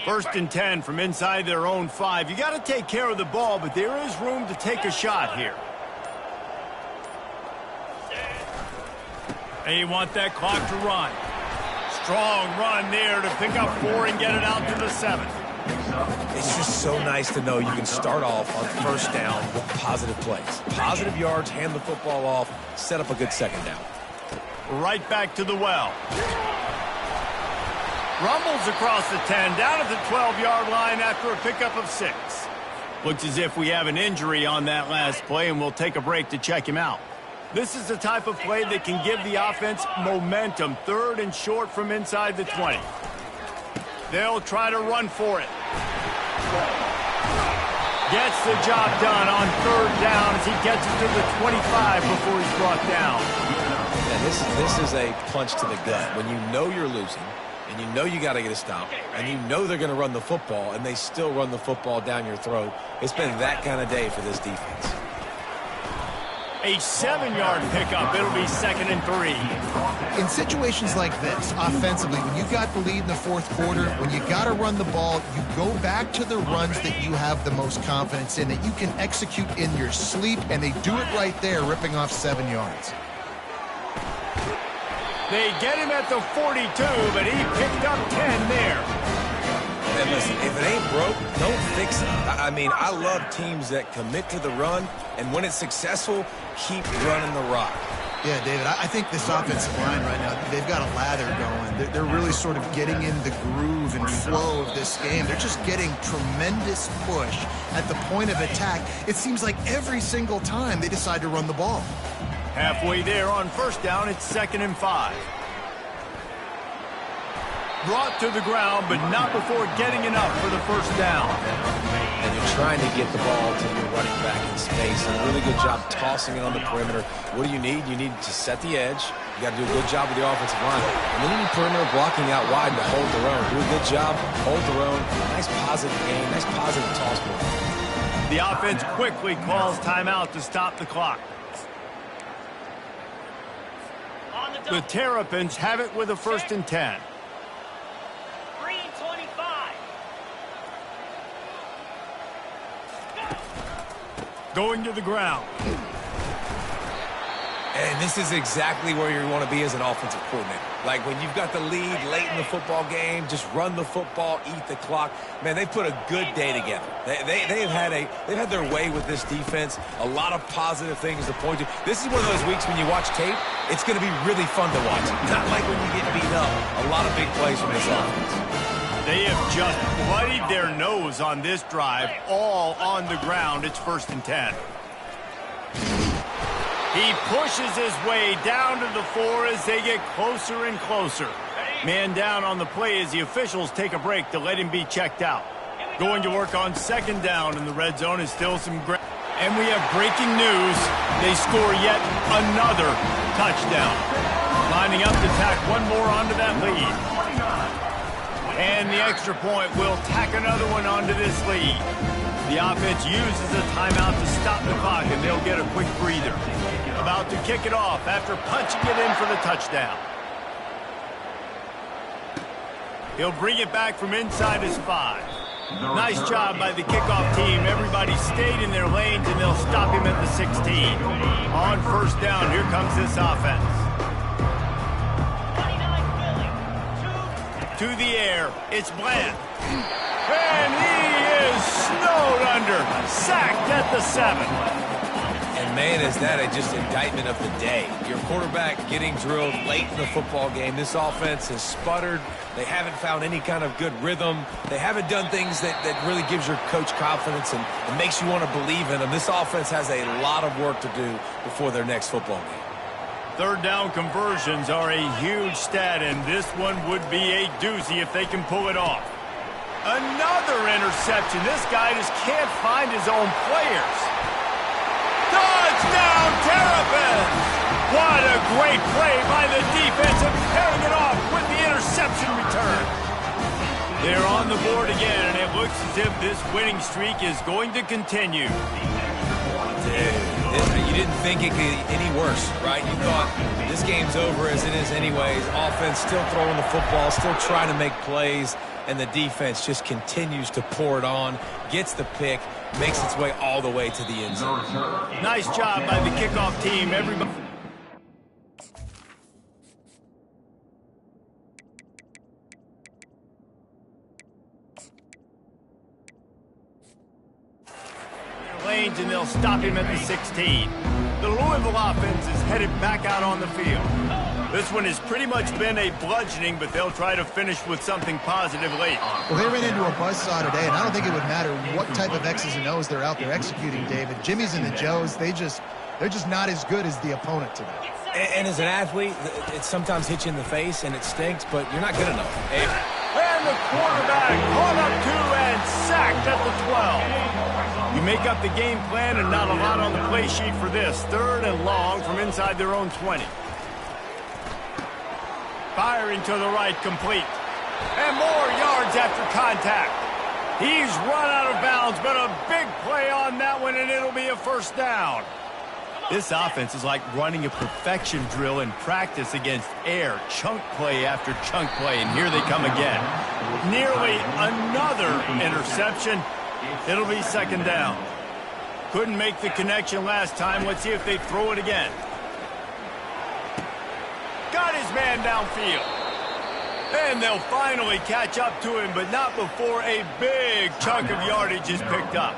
First and 10 from inside their own 5. You got to take care of the ball, but there is room to take a shot here. They want that clock to run. Strong run there to pick up 4 and get it out to the 7. It's just so nice to know you can start off on 1st down with positive plays. Positive yards, hand the football off, set up a good 2nd down. Right back to the well. Rumbles across the 10, down at the 12-yard line after a pickup of 6. Looks as if we have an injury on that last play, and we'll take a break to check him out. This is the type of play that can give the offense momentum. 3rd and short from inside the 20. They'll try to run for it. Gets the job done on 3rd down as he gets it to the 25 before he's brought down. Yeah, this is a punch to the gut. When you know you're losing, and you know you got to get a stop, and you know they're going to run the football, and they still run the football down your throat. It's been that kind of day for this defense. A 7-yard pickup. It'll be 2nd and 3. In situations like this, offensively, when you got the lead in the 4th quarter, when you got to run the ball, you go back to the runs that you have the most confidence in, that you can execute in your sleep, and they do it right there, ripping off 7 yards. They get him at the 42, but he picked up 10 there. And listen, if it ain't broke, don't fix it. I mean, I love teams that commit to the run, and when it's successful, keep running the rock. Yeah, David, I think this offensive line right now, they've got a lather going. They're really sort of getting in the groove and flow of this game. They're just getting tremendous push at the point of attack. It seems like every single time they decide to run the ball. Halfway there on 1st down, it's 2nd and 5. Brought to the ground, but not before getting enough for the 1st down. And you're trying to get the ball to your running back in space. And a really good job tossing it on the perimeter. What do you need? You need to set the edge. You got to do a good job with the offensive line. And then you need perimeter blocking out wide to hold their own. Do a good job, hold their own. Nice positive game, nice positive toss ball. The offense quickly calls timeout to stop the clock. The Terrapins have it with a 1st and 10. Going to the ground. And this is exactly where you want to be as an offensive coordinator. Like when you've got the lead late in the football game, just run the football, eat the clock. Man, they've put a good day together. They've had their way with this defense. A lot of positive things to point to. This is one of those weeks when you watch tape, it's going to be really fun to watch. Not like when you get beat up. A lot of big plays from this offense. They have just bloodied their nose on this drive, all on the ground. It's 1st and 10. He pushes his way down to the 4 as they get closer and closer. Man down on the play as the officials take a break to let him be checked out. Going to work on 2nd down in the red zone is still some great. And we have breaking news. They score yet another touchdown. Lining up to tack one more onto that lead. And the extra point will tack another one onto this lead. The offense uses a timeout to stop the clock, and they'll get a quick breather. About to kick it off after punching it in for the touchdown. He'll bring it back from inside his 5. Nice job by the kickoff team. Everybody stayed in their lanes, and they'll stop him at the 16. On 1st down, here comes this offense. To the air, it's Bland. And he is snowed under, sacked at the 7. And man, is that just indictment of the day. Your quarterback getting drilled late in the football game. This offense has sputtered. They haven't found any kind of good rhythm. They haven't done things that really gives your coach confidence and makes you want to believe in them. This offense has a lot of work to do before their next football game. 3rd down conversions are a huge stat, and this one would be a doozy if they can pull it off. Another interception. This guy just can't find his own players. Touchdown, Terrapins! What a great play by the defense and paying it off with the interception return. They're on the board again, and it looks as if this winning streak is going to continue. You didn't think it could get any worse, right? You thought this game's over as it is anyways. Offense still throwing the football, still trying to make plays, and the defense just continues to pour it on, gets the pick, makes its way all the way to the end zone. Nice job by the kickoff team. Everybody. Lanes, and they'll stop him at the 16. The Louisville offense is headed back out on the field. This one has pretty much been a bludgeoning, but they'll try to finish with something positive late. Well, they ran into a buzzsaw today, and I don't think it would matter what type of X's and O's they're out there executing, David. Jimmy's and the Joes, they're just not as good as the opponent today. And as an athlete, it sometimes hits you in the face, and it stinks, but you're not good enough. And the quarterback caught up to and sacked at the 12. You make up the game plan and not a lot on the play sheet for this. 3rd and long from inside their own 20. Firing to the right, complete. And more yards after contact. He's run out of bounds, but a big play on that one, and it'll be a 1st down. This offense is like running a perfection drill in practice against air. Chunk play after chunk play, and here they come again. Nearly another interception. It'll be 2nd down. Couldn't make the connection last time. Let's see if they throw it again. Got his man downfield. And they'll finally catch up to him, but not before a big chunk of yardage is picked up.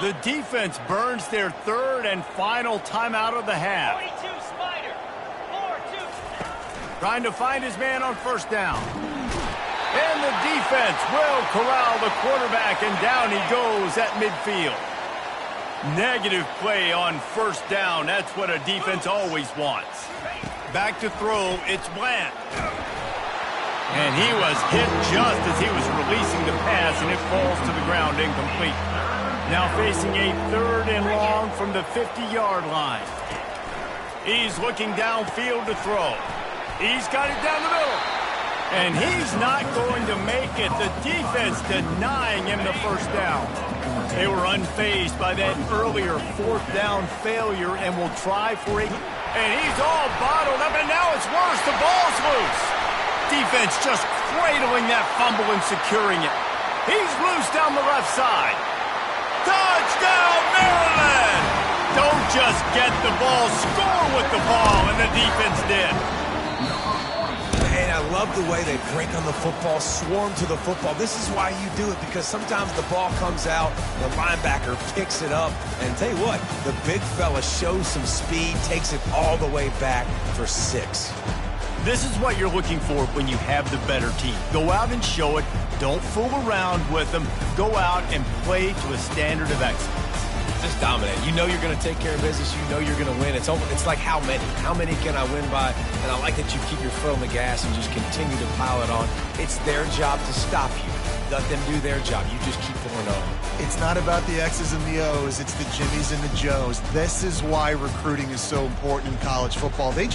The defense burns their 3rd and final timeout of the half. Trying to find his man on 1st down. And the defense will corral the quarterback, and down he goes at midfield. Negative play on 1st down. That's what a defense always wants. Back to throw, it's Bland. And he was hit just as he was releasing the pass, and it falls to the ground incomplete. Now facing a 3rd and long from the 50-yard line. He's looking downfield to throw. He's got it down the middle. And he's not going to make it. The defense denying him the 1st down. They were unfazed by that earlier 4th down failure and will try for it. And he's all bottled up, and now it's worse. The ball's loose. Defense just cradling that fumble and securing it. He's loose down the left side. Touchdown, Maryland! Don't just get the ball, score with the ball, and the defense did. And I love the way they break on the football, swarm to the football. This is why you do it, because sometimes the ball comes out, the linebacker picks it up, and tell you what, the big fella shows some speed, takes it all the way back for 6. This is what you're looking for when you have the better team. Go out and show it. Don't fool around with them. Go out and play to a standard of excellence. Just dominate. You know you're going to take care of business. You know you're going to win. It's like how many? How many can I win by? And I like that you keep your foot on the gas and just continue to pile it on. It's their job to stop you. Let them do their job. You just keep going on. It's not about the X's and the O's. It's the Jimmies and the Joes. This is why recruiting is so important in college football. They just